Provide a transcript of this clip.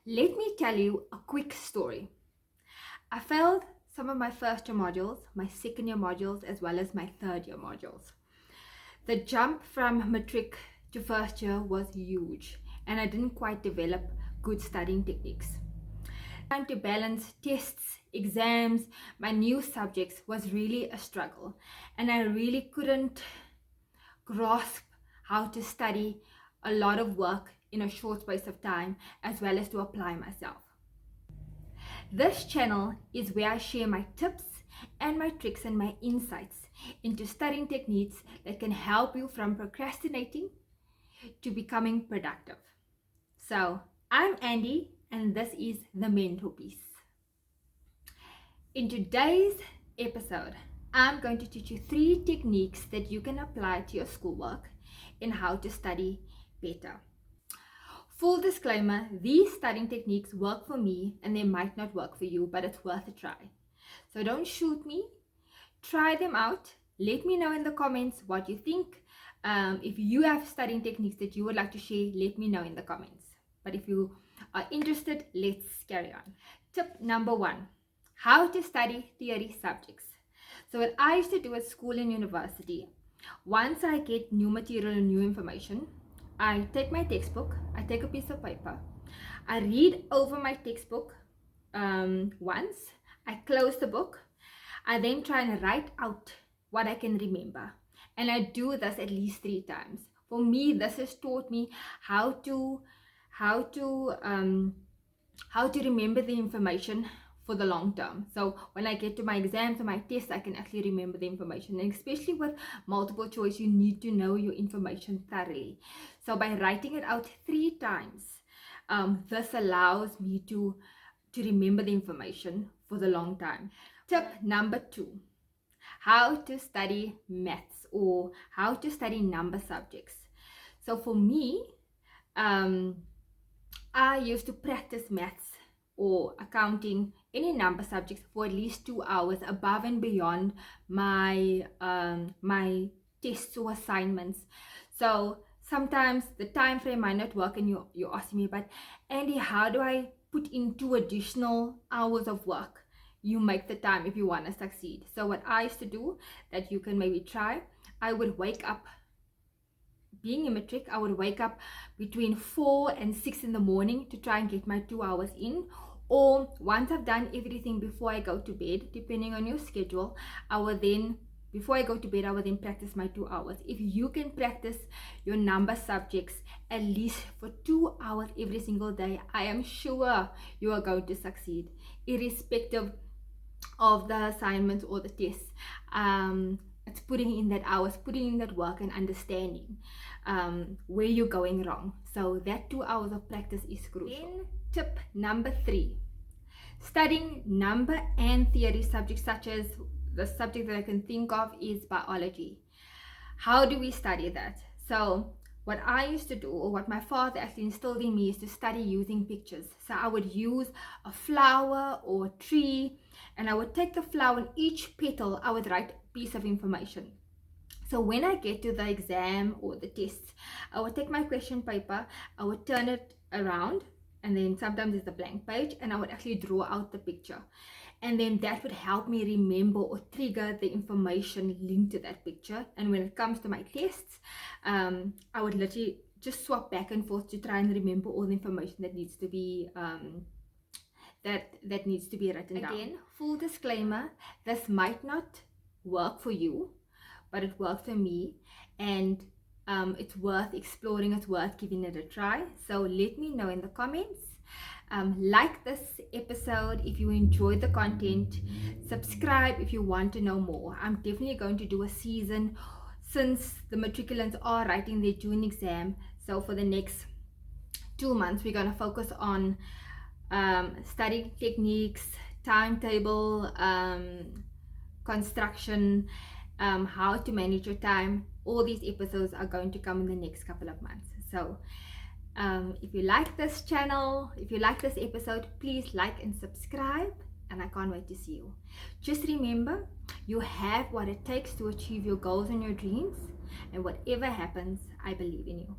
Let me tell you a quick story. I failed some of my first year modules, my second year modules, as well as my third year modules. The jump from matric to first year was huge, and I didn't quite develop good studying techniques. Trying to balance tests, exams, my new subjects was really a struggle, and I really couldn't grasp how to study a lot of work in a short space of time, as well as to apply myself. This channel is where I share my tips and my tricks and my insights into studying techniques that can help you from procrastinating to becoming productive. So, I'm Andy, and this is the Mentor Piece. In today's episode, I'm going to teach you 3 techniques that you can apply to your schoolwork in how to study better. Full disclaimer, these studying techniques work for me and they might not work for you, but it's worth a try. So don't shoot me, try them out. Let me know in the comments what you think. If you have studying techniques that you would like to share, let me know in the comments. But if you are interested, let's carry on. Tip number 1, how to study theory subjects. So what I used to do at school and university, once I get new material and new information, I take my textbook, I take a piece of paper, I read over my textbook once, I close the book, I then try and write out what I can remember. And I do this at least 3 times. For me, this has taught me how to remember the information for the long term. So when I get to my exams or my tests, I can actually remember the information. And especially with multiple choice, you need to know your information thoroughly. So by writing it out 3 times, this allows me to remember the information for the long time. Tip number 2, how to study maths or how to study number subjects. So for me, I used to practice maths or accounting, any number subjects for at least 2 hours above and beyond my my tests or assignments. So sometimes the time frame might not work, and you're asking me, but Andy, how do I put in 2 additional hours of work? You make the time if you want to succeed. So what I used to do that you can maybe try, I would wake up, being a matric, I would wake up between 4 and 6 in the morning to try and get my 2 hours in. Or once I've done everything before I go to bed, depending on your schedule, before I go to bed, I will then practice my 2 hours. If you can practice your number subjects at least for 2 hours every single day, I am sure you are going to succeed, irrespective of the assignments or the tests. It's putting in that hours, putting in that work, and understanding where you're going wrong. So that 2 hours of practice is crucial. Then tip number 3, studying number and theory subjects, such as the subject that I can think of is biology. How do we study that? So what I used to do, or what my father actually instilled in me, is to study using pictures. So I would use a flower or a tree, and I would take the flower, and each petal I would write a piece of information. So when I get to the exam or the test, I would take my question paper, I would turn it around, and then sometimes it's a blank page, and I would actually draw out the picture. And then that would help me remember or trigger the information linked to that picture. And when it comes to my tests, I would literally just swap back and forth to try and remember all the information that needs to be that needs to be written down. Again, full disclaimer, this might not work for you, but it worked for me, and it's worth exploring, it's worth giving it a try. So let me know in the comments. Like this episode if you enjoyed the content, subscribe if you want to know more. I'm definitely going to do a season, since the matriculants are writing their June exam. So for the next 2 months, we're going to focus on study techniques, timetable, construction, how to manage your time. All these episodes are going to come in the next couple of months. So if you like this channel, if you like this episode, please like and subscribe, and I can't wait to see you. Just remember, you have what it takes to achieve your goals and your dreams, and whatever happens, I believe in you.